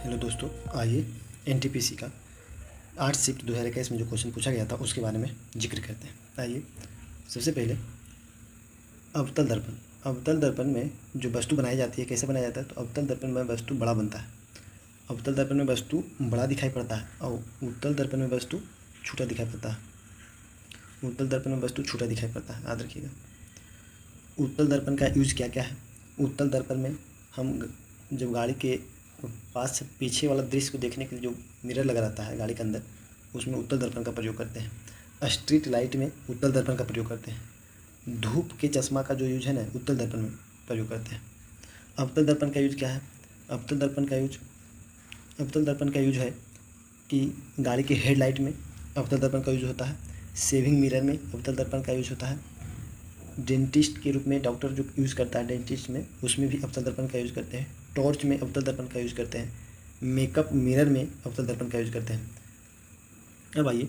Hello दोस्तों, आइए NTPC का 8 शिफ्ट 2021 में जो क्वेश्चन पूछा गया था उसके बारे में जिक्र करते हैं। आइए सबसे पहले अवतल दर्पण। अवतल दर्पण में जो वस्तु बनाई जाती है कैसे बनाया जाता है? तो अवतल दर्पण में वस्तु बड़ा बनता है। अवतल दर्पण में वस्तु बड़ा दिखाई पड़ता है और उत्तल दर्पण में वस्तु छोटा दिखाई पड़ता है। उत्तल दर्पण में वस्तु छोटा दिखाई पड़ता है, याद रखिएगा। उत्तल दर्पण का यूज क्या क्या है? उत्तल दर्पण में हम जब गाड़ी के पास से पीछे वाला दृश्य को देखने के लिए जो मिरर लगा रहता है गाड़ी के अंदर, उसमें उत्तल दर्पण का प्रयोग करते हैं। स्ट्रीट लाइट में उत्तल दर्पण का प्रयोग करते हैं। धूप के चश्मा का जो यूज है ना, उत्तल दर्पण में प्रयोग करते हैं। अवतल दर्पण का यूज क्या है? अवतल दर्पण का यूज है कि गाड़ी के हेडलाइट में अवतल दर्पण का यूज होता है। सेविंग मिरर में अवतल दर्पण का यूज होता है। डेंटिस्ट के रूप में डॉक्टर जो यूज़ करता है डेंटिस्ट में, उसमें भी अवतल दर्पण का यूज़ करते हैं। टॉर्च में अवतल दर्पण का यूज़ करते हैं। मेकअप मिरर में अवतल दर्पण का यूज़ करते हैं। अब आइए,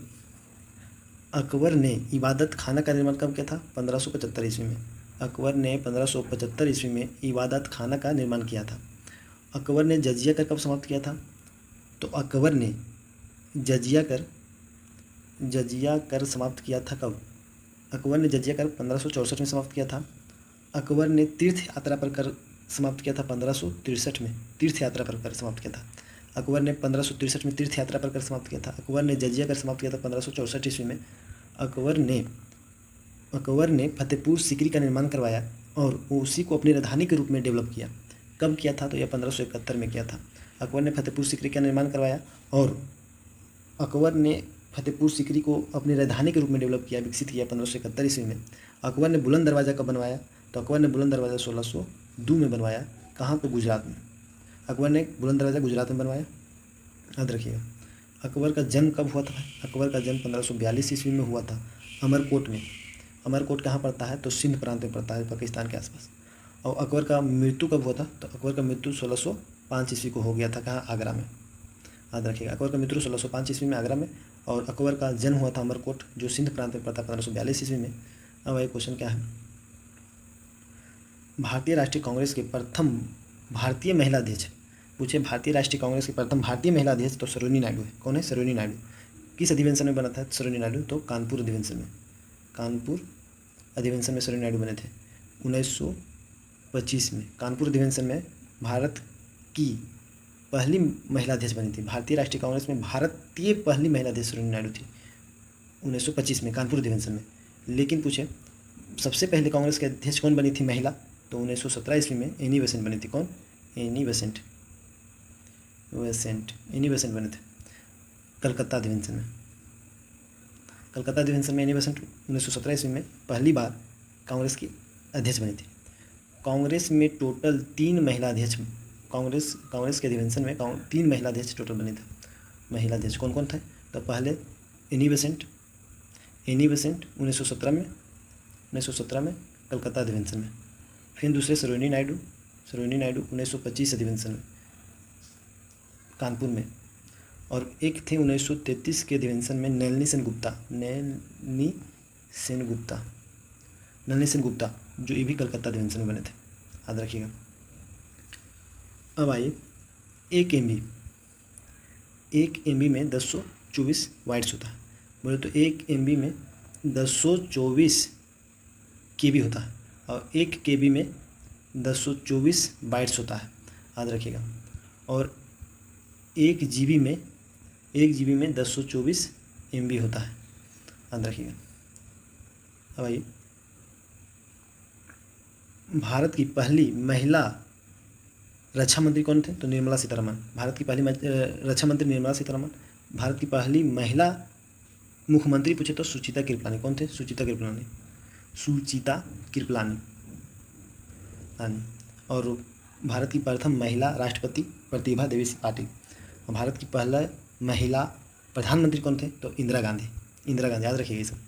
अकबर ने इबादत खाना का निर्माण कब किया था? 1575 ईस्वी में। अकबर ने 1575 ईस्वी में इबादत खाना का निर्माण किया था। अकबर ने जजिया कर कब समाप्त किया था? तो अकबर ने जजिया कर समाप्त किया था कब? अकबर ने जजिया कर 1564 में समाप्त किया था। अकबर ने तीर्थ यात्रा पर कर समाप्त किया था 1563 में। तीर्थ यात्रा पर कर समाप्त किया था अकबर ने 1563 में। तीर्थ यात्रा पर कर समाप्त किया था। अकबर ने जजिया कर समाप्त किया था 1564 ईस्वी में। अकबर ने फतेहपुर सीकरी का निर्माण करवाया और उसी को अपनी राजधानी के रूप में डेवलप किया। कब किया था? तो यह 1571 में किया था। अकबर ने फतेहपुर सीकरी का निर्माण करवाया और अकबर ने फतेहपुर सीकरी को अपनी राजधानी के रूप में डेवलप किया, विकसित किया 1571 ईस्वी में। अकबर ने बुलंद दरवाज़ा कब बनवाया? तो अकबर ने बुलंद दरवाज़ा 1602 में बनवाया। कहाँ पे? गुजरात में। अकबर ने बुलंद दरवाज़ा गुजरात में बनवाया, याद रखिएगा। अकबर का जन्म कब हुआ था? अकबर का जन्म 1542 ईस्वी में हुआ था, अमरकोट में। अमरकोट कहाँ पड़ता है? तो सिंध प्रांत में पड़ता है, पाकिस्तान के आसपास। और अकबर का मृत्यु कब हुआ था? तो अकबर का मृत्यु 1605 ईस्वी को हो गया था। कहाँ? आगरा में, याद रखिएगा। अकबर का मृत्यु 1605 ईस्वी में आगरा में, और अकबर का जन्म हुआ था अमरकोट, जो सिंध प्रांत में पड़ता है, 1542 ईस्वी में। अब ये क्वेश्चन क्या है? भारतीय राष्ट्रीय कांग्रेस के प्रथम भारतीय महिला अध्यक्ष पूछे। भारतीय राष्ट्रीय कांग्रेस के प्रथम भारतीय महिला अध्यक्ष तो सरोजिनी नायडू है। कौन है? सरोजिनी नायडू। किस अधिवेशन में बना था सरोजिनी नायडू? तो कानपुर अधिवेशन में। कानपुर अधिवेशन में सरोजिनी नायडू बने थे 1925 में। कानपुर अधिवेशन में भारत की पहली महिला अध्यक्ष बनी थी। भारतीय राष्ट्रीय कांग्रेस में भारतीय पहली महिला अध्यक्ष सरोजिनी नायडू थी 1925 में, कानपुर अधिवेशन में। लेकिन पूछे सबसे पहले कांग्रेस के अध्यक्ष कौन बनी थी महिला? तो 1917 ईस्वी में एनी बेसेंट बनी थी। कौन? एनी बेसेंट बने थे कलकत्ता अधिवेशन में। कलकत्ता अधिवेशन में एनी बेसेंट 1917 ईस्वी में पहली बार कांग्रेस की अध्यक्ष बनी थी। कांग्रेस में टोटल 3 महिला अध्यक्ष, कांग्रेस के अधिवेशन में 3 महिला अध्यक्ष टोटल बने थे। महिला अध्यक्ष कौन कौन थे? तो पहले एनी बेसेंट 1917 में कलकत्ता अधिवेशन में। फिर दूसरे सरोजिनी नायडू 1925 अधिवेशन में कानपुर में। और एक थे 1933 के अधिवेशन में नलिनी सेन गुप्ता, जो ये भी कलकत्ता अधिवेशन में बने थे, याद रखिएगा। अब आइए, 1 MB में 1024 बाइट्स होता है। बोले तो 1 MB में 1024 KB होता है और 1 KB में 1024 बाइट्स होता है, याद रखिएगा। और 1 GB में 1024 MB होता है, याद रखिएगा। अब आइए, भारत की पहली महिला रक्षा मंत्री कौन थे? तो निर्मला सीतारमण। भारत की पहली रक्षा मंत्री निर्मला सीतारमण। भारत की पहली महिला मुख्यमंत्री पूछे तो सुचिता कृपलानी। कौन थे? सुचिता कृपलानी। और भारत की प्रथम महिला राष्ट्रपति प्रतिभा देवी पाटिल। और भारत की पहला महिला प्रधानमंत्री कौन थे? तो इंदिरा गांधी, याद रखिएगा ये सब।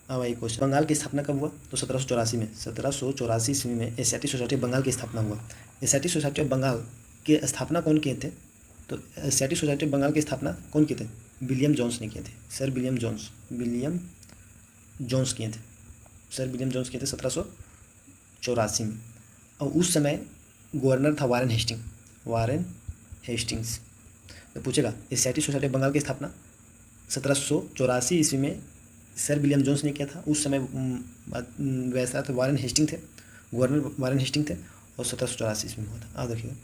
अब एक क्वेश्चन, बंगाल की स्थापना कब हुआ? तो 1784 में। 1784 ईस्वी में एशियाटिक सोसाइटी ऑफ बंगाल की स्थापना हुआ। एशियाटिक सोसाइटी ऑफ बंगाल की स्थापना कौन किए थे? तो एशियाटिक सोसाइटी ऑफ बंगाल की स्थापना कौन किए थे? विलियम जोन्स ने किए थे। सर विलियम जोन्स किए थे। 1784 में। और उस समय गवर्नर था वारेन हेस्टिंग्स। तो पूछेगा एशियाटिक सोसाइटी ऑफ बंगाल की स्थापना 1784 ईस्वी में सर विलियम जोन्स ने किया था। उस समय वैसा तो वारेन हेस्टिंग थे, गवर्नर वारेन हेस्टिंग थे, और 1784 ईस्वी में हुआ था। आप देखिएगा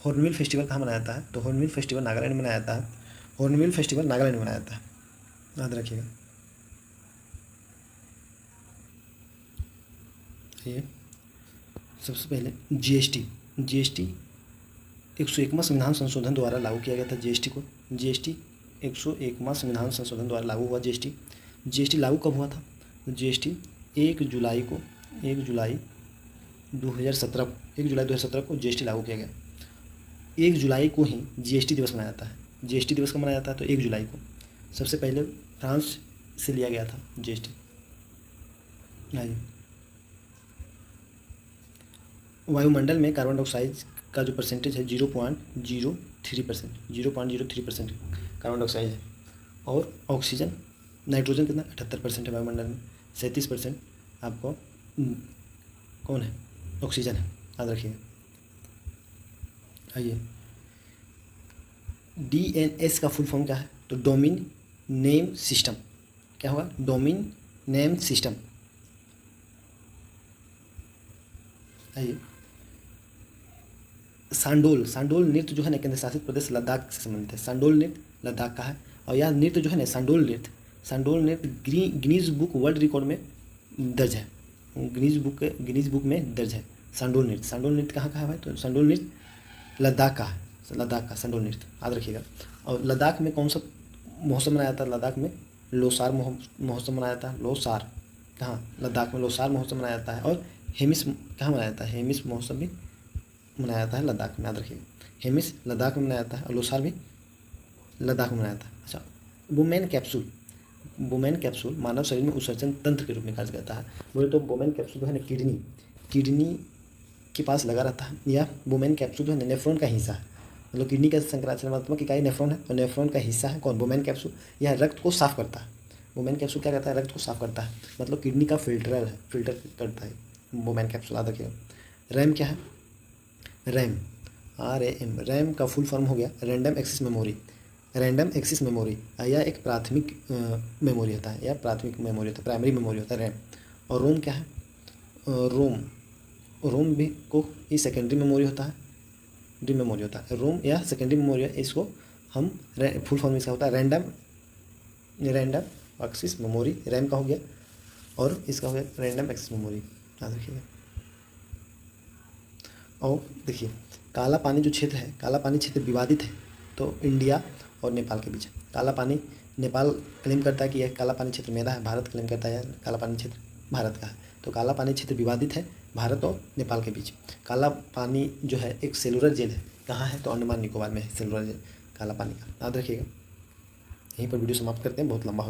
हॉर्नबिल फेस्टिवल कहाँ मनाया जाता है, तो हॉर्नबिल फेस्टिवल नागालैंड में मनाया जाता है। हॉर्नबिल फेस्टिवल नागालैंड में मनाया जाता है, याद रखिएगा। ये सबसे पहले जीएसटी 101वां संविधान संशोधन द्वारा लागू किया गया था। जीएसटी 101वां संविधान संशोधन द्वारा लागू हुआ। जीएसटी लागू कब हुआ था, तो जीएसटी 1 जुलाई 2017 को जीएसटी लागू किया गया। 1 जुलाई को ही जीएसटी दिवस मनाया जाता है। जीएसटी दिवस कब मनाया जाता है, तो 1 जुलाई को। सबसे पहले फ्रांस से लिया गया था जीएसटी। आइए, वायुमंडल में कार्बन डाइऑक्साइड का जो परसेंटेज है 0.03%, 0.03% कार्बन डाइऑक्साइड है। और ऑक्सीजन, नाइट्रोजन कितना 78% है वायुमंडल में। 37% आपको कौन है, ऑक्सीजन है, याद रखिएगा। आइए, DNS का फुल फॉर्म क्या है, तो डोमेन नेम सिस्टम। क्या होगा, डोमेन नेम सिस्टम। आइए, सांडोल नृत्य जो है ना केंद्र शासित प्रदेश लद्दाख से संबंधित है। सांडोल नृत्य लद्दाख का है, और यह नृत्य जो है ना सांडोल नृत्य गिनीज बुक वर्ल्ड रिकॉर्ड में दर्ज है। गिनीज बुक में दर्ज है सांडोल नृत्य कहाँ का है भाई, तो सांडोल नृत्य लद्दाख का सांडोल नृत्य, याद रखिएगा। और लद्दाख में कौन सा महोत्सव मनाया जाता है, लद्दाख में लोसार महोत्सव मनाया जाता है। लोसार कहाँ, लद्दाख में लोसार महोत्सव मनाया जाता है। और हेमिस कहाँ मनाया जाता है, हेमिस महोत्सव भी मनाया जाता है लद्दाख में, याद रखिएगा। हेमिस लद्दाख में मनाया जाता है और लोसार भी लद्दाख में मनाया जाता है। अच्छा, वुमेन कैप्सूल मानव शरीर में उत्सर्जन तंत्र के रूप में कार्य करता है। बोले तो वुमेन कैप्सूल जो है ना किडनी के पास लगा रहता है, या वुमेन कैप्सूल जो है नेफ्रॉन का हिस्सा है। मतलब किडनी का संरचनात्मक इकाई नेफ्रॉन है, और नेफ्रॉन का हिस्सा है कौन, वुमेन कैप्सूल। यह रक्त को साफ करता है। वुमेन कैप्सूल क्या करता है, रक्त को साफ करता है, मतलब किडनी का फिल्टर करता है वुमेन कैप्सूल, याद रखिएगा। रैम क्या है, रैम RAM, रैम का फुल फॉर्म हो गया रैंडम एक्सेस मेमोरी। यह एक प्राथमिक मेमोरी होता है, प्राइमरी मेमोरी होता है रैम। और रोम क्या है, रोम भी को ये सेकेंडरी मेमोरी होता है, रोम या सेकेंडरी मेमोरी है। इसको हम फुल फॉर्म इसका होता है रैंडम एक्सेस मेमोरी, रैम का हो गया, और इसका हो गया रैंडम एक्सेस मेमोरी, याद रखिएगा। और देखिए, काला पानी जो क्षेत्र है, काला पानी क्षेत्र विवादित है, तो इंडिया और नेपाल के बीच। काला पानी, नेपाल क्लेम करता है कि यह काला पानी क्षेत्र मेरा है, भारत क्लेम करता है काला पानी क्षेत्र भारत का है। तो काला पानी क्षेत्र विवादित है भारत और नेपाल के बीच। काला पानी जो है एक सेलुलर जेल है, कहाँ है, तो अंडमान निकोबार में है सेलुलर जेल काला पानी का, याद रखिएगा। यहीं पर वीडियो समाप्त करते हैं, बहुत लंबा हो